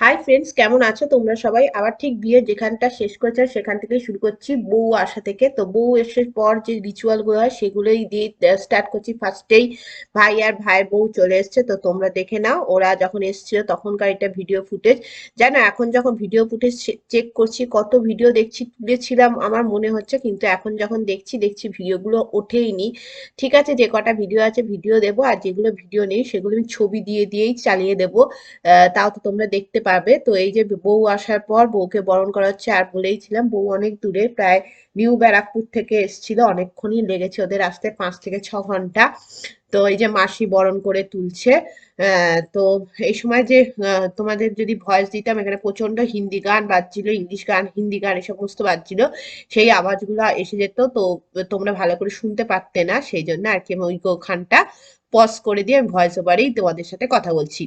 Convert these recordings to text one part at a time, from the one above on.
Hi friends, কেমন আছো তোমরা সবাই? আবার ঠিক বিয়ে যেখানটা শেষ করেছে সেখান থেকেই শুরু করছি, বউ আসা থেকে। তো বউ এসে পর যে রিচুয়াল গুলো হয় সেগুলোই দিয়ে স্টার্ট করছি। ফার্স্টেই ভাই আর ভাইয়ের বউ চলে এসেছে, তো তোমরা দেখে নাও ওরা যখন এসেছিল তখনকার এটা ভিডিও ফুটেজ। জানো, এখন যখন ভিডিও ফুটেজ চেক করছি, কত ভিডিও দেখছি তুলেছিলাম আমার মনে হচ্ছে, কিন্তু এখন যখন দেখছি ভিডিওগুলো ওঠেইনি। ঠিক আছে, যে কটা ভিডিও আছে ভিডিও দেবো, আর যেগুলো ভিডিও নেই সেগুলো আমি ছবি দিয়েই চালিয়ে দেবো। তাও তো তোমরা দেখতে পাবে। তো এই যে বউ আসার পর বউকে বরণ করা হচ্ছে, আর বলেইছিলাম বউ অনেক দূরে, প্রায় নিউ ব্যারাকপুর থেকে এসেছিল, অনেকক্ষণই লেগেছে ওদের আসতে, 5 থেকে 6 ঘন্টা। তো এই যে মাসি বরণ করে তুলছে। তো এই সময় যে তোমাদের যদি ভয়েস দিতাম, এখানে প্রচন্ড হিন্দি গান বাজছিল, ইংলিশ গান, হিন্দি গান, এই সমস্ত বাজছিল। সেই আওয়াজগুলো এসে যেত, তো তোমরা ভালো করে শুনতে পারতে না, সেই জন্য আর কি আমি ওইখানটা পজ করে দিয়ে আমি ভয়েস ওভারেই তোমাদের সাথে কথা বলছি।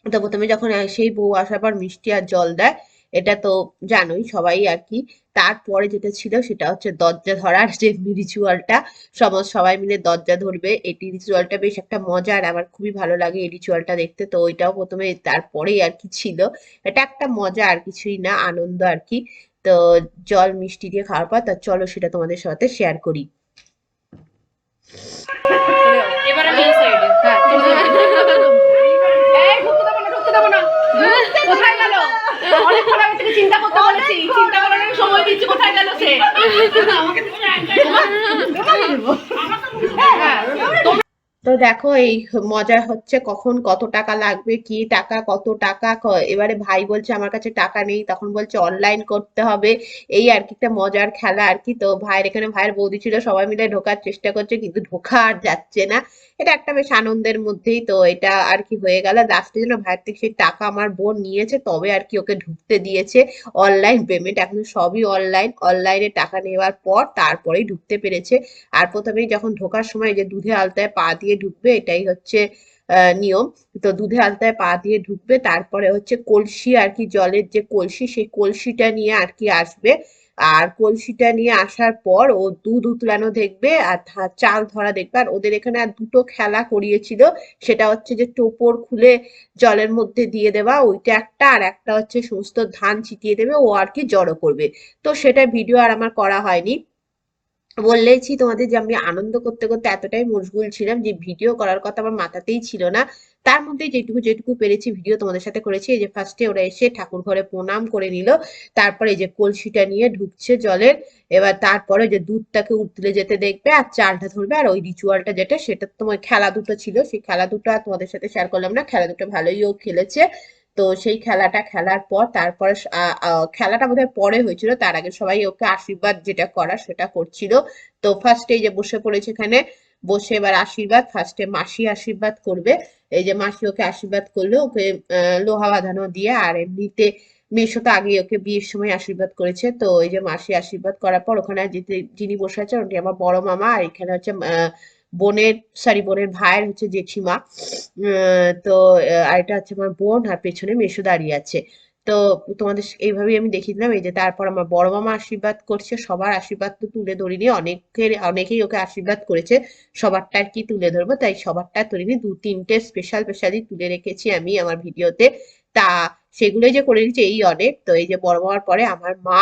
তো প্রথমে যখন সেই বউ আসার পর মিষ্টি আর জল দেয়, এটা তো জানোই সবাই আর কি। তারপরে যেটা ছিল সেটা হচ্ছে দরজা ধরার যে রিচুয়ালটা, সবাই মিলে দরজা ধরবে। এই রিচুয়ালটা বেশ একটা মজার, আমার খুবই ভালো লাগে এই রিচুয়ালটা দেখতে। তো ওইটাও প্রথমে, তারপরেই আর কি ছিল। এটা একটা মজা, আর কিছুই না, আনন্দ আর কি। তো জল মিষ্টি দিয়ে খাওয়ার পর তা চলো সেটা তোমাদের সাথে শেয়ার করি। এবার আমি এই সাইডে। হ্যাঁ, চলে যাও। এই ঢুকতে দেবো না, ঢুকতে দেবো না। কোথায় গেল? অনেকক্ষণ আগে থেকে চিন্তা করতে বলেছি, চিন্তা করার আমি সময় দিচ্ছি, কোথায় গেল সে? আমাকে তুমি দেবো। হ্যাঁ, তো দেখো এই মজা হচ্ছে, কখন কত টাকা লাগবে, কি টাকা, কত টাকা, এবারে ভাই বলছে আমার কাছে টাকা নেই, তখন বলছে অনলাইন করতে হবে। এই আর কি একটা মজার খেলা আর কি। তো ভাইয়ের এখানে ভাইয়ের বৌদি ছিল, সবাই মিলে ঢোকার চেষ্টা করছে কিন্তু ঢোকা আর যাচ্ছে না। এটা একটা বেশ আনন্দের মধ্যেই তো এটা আর কি হয়ে গেল। লাস্টে যেন ভাইয়ের থেকে সেই টাকা আমার বোন নিয়েছে, তবে আর কি ওকে ঢুকতে দিয়েছে। অনলাইন পেমেন্ট, এখন সবই অনলাইন, অনলাইনে টাকা নেওয়ার পর তারপরেই ঢুকতে পেরেছে। আর প্রথমেই যখন ঢোকার সময় যে দুধে আলতায় পা দিয়ে ঢুকবে, এটাই হচ্ছে নিয়ম। তো দুধে আলতায় পা দিয়ে ঢুকবে, তারপরে হচ্ছে কলসি আর কি, জলের যে কলসি, সেই কলসিটা নিয়ে আর কি আসবে। আর কলসিটা নিয়ে আসার পর ও দুধ উতলানো দেখবে আর চাল ধরা দেখবে। আর ওদের এখানে আর দুটো খেলা করিয়েছিল, সেটা হচ্ছে যে টোপর খুলে জলের মধ্যে দিয়ে দেওয়া, ওইটা একটা, আর একটা হচ্ছে সমস্ত ধান ছিটিয়ে দেবে, ও আর কি জড়ো করবে। তো সেটা ভিডিও আর আমার করা হয়নি। বললেইছি তোমাদের যে আমি আনন্দ করতে করতে এতটাই মশগুল ছিলাম যে ভিডিও করার কথা আমার মাথাতেই ছিল না। তার মধ্যে যেটুকু যেটুকু পেরেছি ভিডিও তোমাদের সাথে করেছি। এই যে ফার্স্টে ওরা এসে ঠাকুর ঘরে প্রণাম করে নিল, তারপরে এই যে কলসিটা নিয়ে ঢুকছে জলের। এবার তারপরে যে দুধটাকে উতলে যেতে দেখবে আর চালটা ধরবে, আর ওই রিচুয়ালটা যেটা, সেটা তোমার খেলা দুটো ছিল, সেই খেলা দুটো আর তোমাদের সাথে শেয়ার করলাম না। খেলা দুটো ভালোই ও খেলেছে। তো সেই খেলাটা খেলার পর তারপরে খেলাটা বোধহয় পরে হয়েছিল, তার আগে সবাই ওকে আশীর্বাদ যেটা করার সেটা করছিল। তো ফার্স্টে এই যে বসে পড়েছে এখানে, বসে এবার আশীর্বাদ, ফার্স্টে মাসি আশীর্বাদ করবে। এই যে মাসি ওকে আশীর্বাদ করলো, ওকে লোহা বাঁধানো দিয়ে। আর এমনিতে মেসো তো আগে ওকে বিয়ের সময় আশীর্বাদ করেছে। তো এই যে মাসি আশীর্বাদ করার পর ওখানে যিনি বসে আছেন উনি আমার বড় মামা, আর এখানে হচ্ছে বোনের, সরি বোনের ভাইয়ের হচ্ছে জেঠিমা। তো আর এটা হচ্ছে আমার বোন, আর পেছনে মেসো দাঁড়িয়ে আছে। তো তোমাদের এইভাবেই আমি দেখিয়ে দিলাম। এই যে তারপর আমার বড় মামা আশীর্বাদ করছে, সবার আশীর্বাদ তো তুলে ধরিনি, অনেকেই ওকে আশীর্বাদ করেছে, সবারটা আর কি তুলে ধরবো, তাই সবারটা তুলিনি, দু তিনটে স্পেশালি তুলে রেখেছি আমি আমার ভিডিওতে। তা সেগুলোই যে করে নিচ্ছে এই অনেক। তো এই যে বড় মামার পরে আমার মা।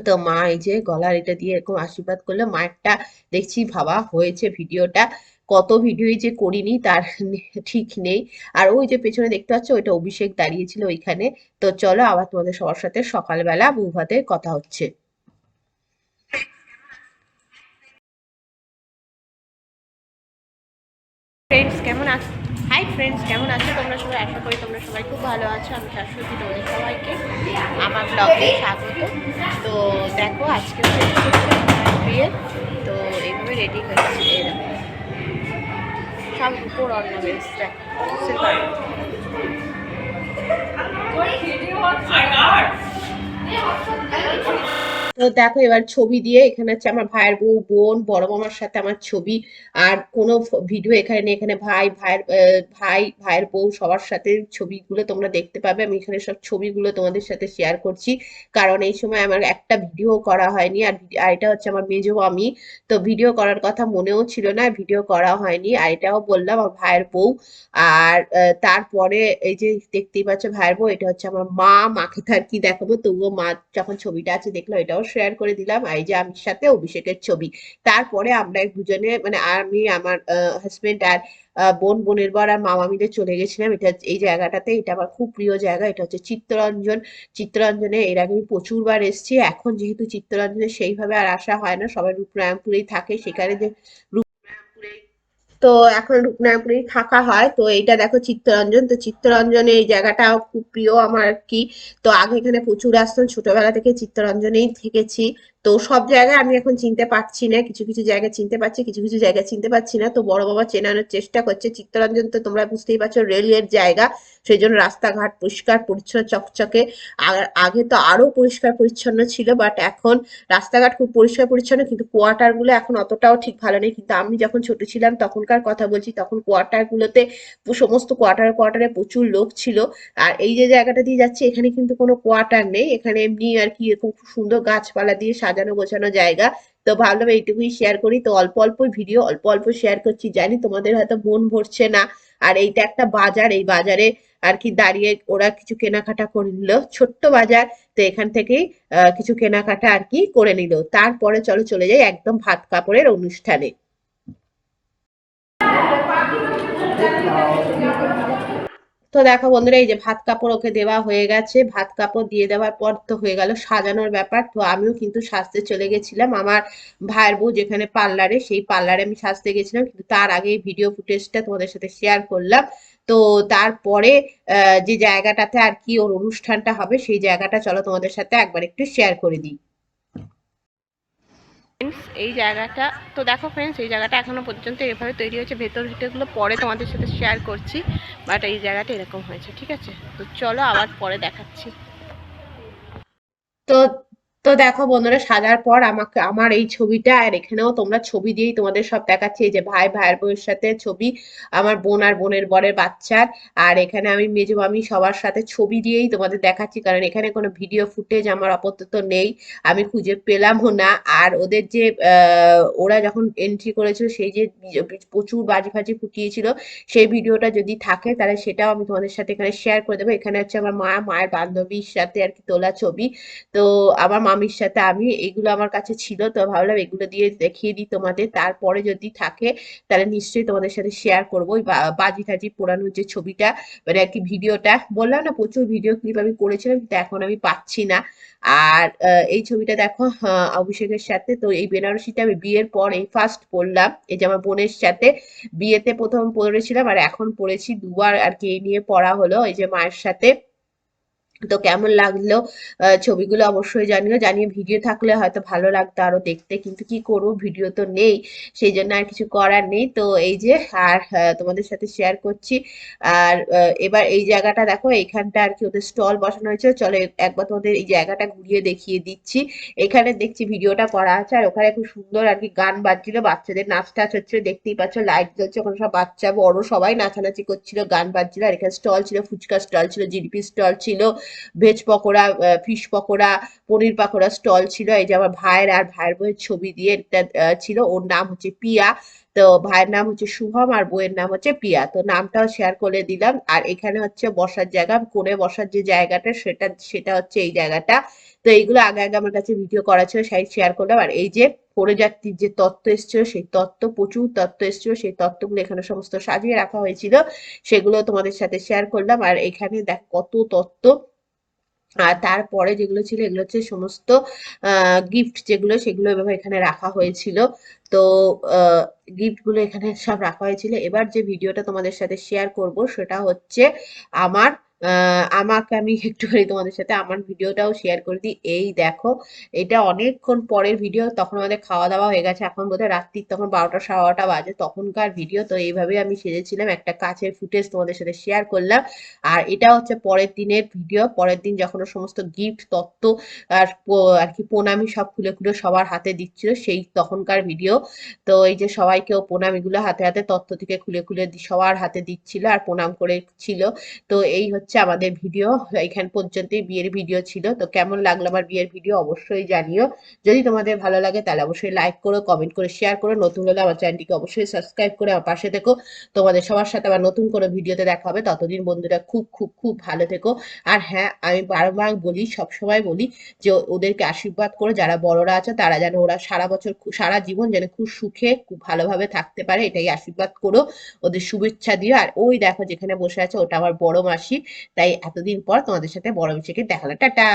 তো মা এই যে গলার এটা দিয়ে এরকম আশীর্বাদ করলো, মায়েরটা দেখছি ভাবা হয়েছে ভিডিওটা। কত ভিডিওই যে করিনি তার ঠিক নেই। আর ওই যে পেছনে দেখতে পাচ্ছ ওইটা অভিষেক দাঁড়িয়েছিল ওইখানে। তো চলো আবার তোমাদের সবার সাথে সকালবেলা বউ ভাতের কথা হচ্ছে। ফ্রেন্ডস কেমন আছো? হাই ফ্রেন্ডস, কেমন আছো তোমরা সবাই? আশা করি তোমরা সবাই খুব ভালো আছো। আমি শাশ্বতী, তোমাদের সবাইকে আমার ব্লগে স্বাগত। তো দেখো আজকে হচ্ছে বিয়ে। তো এইভাবে রেডি হয়েছে, এই দেখো সব উপর অর্নামেন্টস, দেখো সিলভার। তো দেখো এবার ছবি দিয়ে এখানে হচ্ছে আমার ভাইয়ের বউ, বোন, বড় মামার সাথে আমার ছবি। আর কোনো ভিডিও এখানে নেই, এখানে ভাইয়ের বউ সবার সাথে ছবিগুলো তোমরা দেখতে পাবে। আমি এখানে সব ছবিগুলো তোমাদের সাথে শেয়ার করছি, কারণ এই সময় আমার একটা ভিডিও করা হয়নি। আর এটা হচ্ছে আমার মেজো মামি, তো ভিডিও করার কথা মনেও ছিল না, ভিডিও করা হয়নি। আর এটাও বললাম আমার ভাইয়ের বউ। আর তারপরে এই যে দেখতেই পাচ্ছ ভাইয়ের বউ, এটা হচ্ছে আমার মা। মাকে তো আর কি দেখাবো, তবুও মা যখন ছবিটা আছে দেখলো, এটাও শেয়ার করে দিলাম। আর এই যে আমির সাথে অভিষেকের ছবি। তারপরে আমরা দুজনে মানে আমি, আমার হাজবেন্ড আর বোনের বর আর মামা মিলে চলে গেছিলাম এই জায়গাটাতে। এটা আমার খুব প্রিয় জায়গা, এটা হচ্ছে চিত্তরঞ্জন। চিত্তরঞ্জনে এর আগে আমি প্রচুরবার এসেছি। এখন যেহেতু চিত্তরঞ্জনে সেইভাবে আর আসা হয় না, সবাই রূপনারায়ণপুরেই থাকে, সেখানে যে তো এখন রূপনারায়ণপুরেই থাকা হয়। তো এইটা দেখো চিত্তরঞ্জন, তো চিত্তরঞ্জনে এই জায়গাটাও খুব প্রিয় আমার আর কি। তো আগে এখানে প্রচুর আসতাম, ছোটবেলা থেকে চিত্তরঞ্জনেই থেকেছি। তো সব জায়গায় আমি এখন চিনতে পারছি না, কিছু কিছু জায়গা চিনতে পারছি, কিছু কিছু জায়গা চিনতে পারছি না। তো বড় বাবা চেনানোর চেষ্টা করছে। চিত্তরঞ্জন তো তোমরা বুঝতেই পারছো রেলের জায়গা, সেই জন্য রাস্তাঘাট পরিষ্কার পরিচ্ছন্ন চকচকে। আর আগে তো আরো পরিষ্কার পরিচ্ছন্ন ছিল, বাট এখন রাস্তাঘাট খুব পরিষ্কার পরিচ্ছন্ন, কিন্তু কোয়ার্টার গুলো এখন অতটাও ঠিক ভালো নেই। কিন্তু আমি যখন ছোট ছিলাম তখনকার কথা বলছি, তখন কোয়ার্টার গুলোতে সমস্ত কোয়ার্টারে কোয়ার্টারে প্রচুর লোক ছিল। আর এই যে জায়গাটা দিয়ে যাচ্ছে, এখানে কিন্তু কোনো কোয়ার্টার নেই, এখানে এমনি আর কি এরকম খুব সুন্দর গাছপালা দিয়ে সাজানো গোছানো জায়গা। তো ভাবলাম এইটুকুই শেয়ার করি। তো অল্প অল্প ভিডিও, অল্প অল্প শেয়ার করছি, জানি তোমাদের হয়তো মন ভরছে না। আর এইটা একটা বাজার, এই বাজারে আর কি দাঁড়িয়ে ওরা কিছু কেনাকাটা করে নিল, ছোট্ট বাজার। তো এখান থেকেই কিছু কেনাকাটা আর কি করে নিল। তারপরে চলো চলে যাই একদম ভাত কাপড়ের অনুষ্ঠানে। তো দেখো বন্ধুরা, এই যে ভাত কাপড় ওকে দেওয়া হয়ে গেছে। ভাত কাপড় দিয়ে দেওয়ার পর তো হয়ে গেল সাজানোর ব্যাপার। তো আমিও কিন্তু সাজতে চলে গেছিলাম আমার ভাইয়ের বউ যেখানে পার্লারে, সেই পার্লারে আমি সাজতে গেছিলাম। কিন্তু তার আগে ভিডিও ফুটেজটা তোমাদের সাথে শেয়ার করলাম। তো তারপরে যে জায়গাটাতে আর কি ওর অনুষ্ঠানটা হবে, সেই জায়গাটা চলো তোমাদের সাথে একবার একটু শেয়ার করে দিই। ফ্রেন্ডস, এই জায়গাটা তো দেখো ফ্রেন্ডস, এই জায়গাটা এখনো পর্যন্ত এভাবে তৈরি হয়েছে। ভেতর ভিতরগুলো পরে তোমাদের সাথে শেয়ার করছি, বাট এই জায়গাটা এরকম হয়েছে, ঠিক আছে? তো চলো আবার পরে দেখাচ্ছি। তো তো দেখো বন্ধুরা, সাজার পর আমাকে আমার এই ছবিটা, আর এখানেও তোমরা ছবি দিয়েই তোমাদের সব দেখাচ্ছি। এই যে ভাইয়ের বউয়ের সাথে ছবি, আমার বোন আর বোনের বরের বাচ্চার। আর এখানে আমি মেজো মামি সবার সাথে ছবি দিয়েই তোমাদের দেখাচ্ছি, কারণ এখানে কোনো ভিডিও ফুটেজ আমার আপাতত নেই, আমি খুঁজে পেলামও না। আর ওদের যে ওরা যখন এন্ট্রি করেছিল, সেই যে প্রচুর বাজি ফাজি ফুটিয়েছিল, সেই ভিডিওটা যদি থাকে তাহলে সেটাও আমি তোমাদের সাথে এখানে শেয়ার করে দেবো। এখানে হচ্ছে আমার মায়ের বান্ধবীর সাথে আর কি তোলা ছবি। তো আমার মামির সাথে আমি, এগুলো আমার কাছে ছিল, তো ভাবলাম এগুলো দিয়ে দেখিয়ে দিই তোমাদের। তারপরে যদি থাকে তাহলে নিশ্চয়ই তোমাদের সাথে শেয়ার করবো। ওই বাজি টাজি পোড়ানোর যে ছবিটা, মানে আর কি ভিডিওটা, বললাম না প্রচুর ভিডিও ক্লিপ আমি করেছিলাম, কিন্তু এখন আমি পাচ্ছি না। আর এই ছবিটা দেখো অভিষেকের সাথে। তো এই বেনারসিটা আমি বিয়ের পর এই ফার্স্ট পরলাম, এই যে আমার বোনের সাথে বিয়েতে প্রথম পরেছিলাম, আর এখন পরেছি দুবার আর কি, এই নিয়ে পড়া হলো এই যে মায়ের সাথে। তো কেমন লাগলো ছবিগুলো অবশ্যই জানিও, জানিয়ে ভিডিও থাকলে হয়তো ভালো লাগতো আরো দেখতে, কিন্তু কি করবো, ভিডিও তো নেই, সেই জন্য আর কিছু করার নেই। তো এই যে, আর তোমাদের সাথে শেয়ার করছি। আর এবার এই জায়গাটা দেখো, এইখানটা আর কি ওদের স্টল বসানো হয়েছে। চলো একবার তোমাদের এই জায়গাটা ঘুরিয়ে দেখিয়ে দিচ্ছি। এখানে দেখছি ভিডিওটা করা আছে, আর ওখানে খুব সুন্দর আর কি গান বাজছিল, বাচ্চাদের নাচ টাচ হচ্ছিল, দেখতেই পাচ্ছ লাইট জ্বলছে, ওখানে সব বাচ্চা বড় সবাই নাচানাচি করছিল, গান বাজছিল। আর এখানে স্টল ছিল, ফুচকা স্টল ছিল, জিলিপি স্টল ছিল, ভেজ পকোড়া, ফিশ পকোড়া, পনির পাকোড়া স্টল ছিল। এই যে আমার ভাইয়ের আর ভাইয়ের বউয়ের ছবি দিয়ে একটা ছিল, ওর নাম হচ্ছে পিয়া। তো ভাইয়ের নাম হচ্ছে শুভম, আর বউয়ের নাম হচ্ছে পিয়া। তো নামটাও শেয়ার করে দিলাম। আর এখানে হচ্ছে বসার জায়গা, কোণে বসার যে জায়গাটা, সেটা সেটা হচ্ছে এই জায়গাটা। তো এইগুলো আগে আগে আমার কাছে ভিডিও করা ছিল, সেই শেয়ার করলাম। আর এই যে পরিযাত্রীর যে তত্ত্ব এসেছিল, সেই তত্ত্ব, প্রচুর তত্ত্ব এসেছিল, সেই তত্ত্বগুলো এখানে সমস্ত সাজিয়ে রাখা হয়েছিল, সেগুলো তোমাদের সাথে শেয়ার করলাম। আর এখানে দেখ কত তত্ত্ব। আর তারপরে যেগুলো ছিল, এগুলো হচ্ছে সমস্ত গিফট যেগুলো, সেগুলো এভাবে এখানে রাখা হয়েছিল। তো গিফট গুলো এখানে সব রাখা হয়েছিল। এবার যে ভিডিওটা তোমাদের সাথে শেয়ার করব, সেটা হচ্ছে আমার আমাকে আমি একটুখানি তোমাদের সাথে আমার ভিডিওটাও শেয়ার করে দিই। এই দেখো, এটা অনেকক্ষণ পরের ভিডিও, তখন আমাদের খাওয়া দাওয়া হয়ে গেছে, এখন বোধহয় রাত্রির তখন 12টা 12:30 বাজে, তখনকার ভিডিও। তো এইভাবে আমি সেজেছিলাম, একটা কাছের ফুটেজ তোমাদের সাথে শেয়ার করলাম। আর এটা হচ্ছে পরের দিনের ভিডিও, পরের দিন যখন ও সমস্ত গিফট তত্ত্ব আর কি প্রণামী সব খুলে খুলে সবার হাতে দিচ্ছিল, সেই তখনকার ভিডিও। তো এই যে সবাইকে ও প্রণামীগুলো হাতে হাতে তত্ত্ব থেকে খুলে খুলে সবার হাতে দিচ্ছিল আর প্রণাম করেছিল। তো এই হচ্ছে আমাদের ভিডিও, এখান পর্যন্তই বিয়ের ভিডিও ছিল। তো কেমন লাগলো আমার বিয়ের ভিডিও অবশ্যই জানিও। যদি তোমাদের ভালো লাগে তাহলে অবশ্যই লাইক করো, কমেন্ট করে শেয়ার করো, নতুন হলে আমার চ্যানেলটিকে অবশ্যই সাবস্ক্রাইব করে আমার পাশে থেকো। তোমাদের সবার সাথে আবার নতুন কোনো ভিডিওতে দেখা হবে, ততদিন বন্ধুরা খুব খুব খুব ভালো থেকো। আর হ্যাঁ, আমি বারবার বলি, সবসময় বলি যে ওদেরকে আশীর্বাদ করো, যারা বড়রা আছে তারা যেন ওরা সারা বছর সারা জীবন যেন খুব সুখে খুব ভালোভাবে থাকতে পারে, এটাই আশীর্বাদ করো, ওদের শুভেচ্ছা দিও। আর ওই দেখো যেখানে বসে আছে ওটা আমার বড় মাসি, তাই এতদিন পর তোমাদের সাথে বড় মাসিকে দেখালো। টাটা।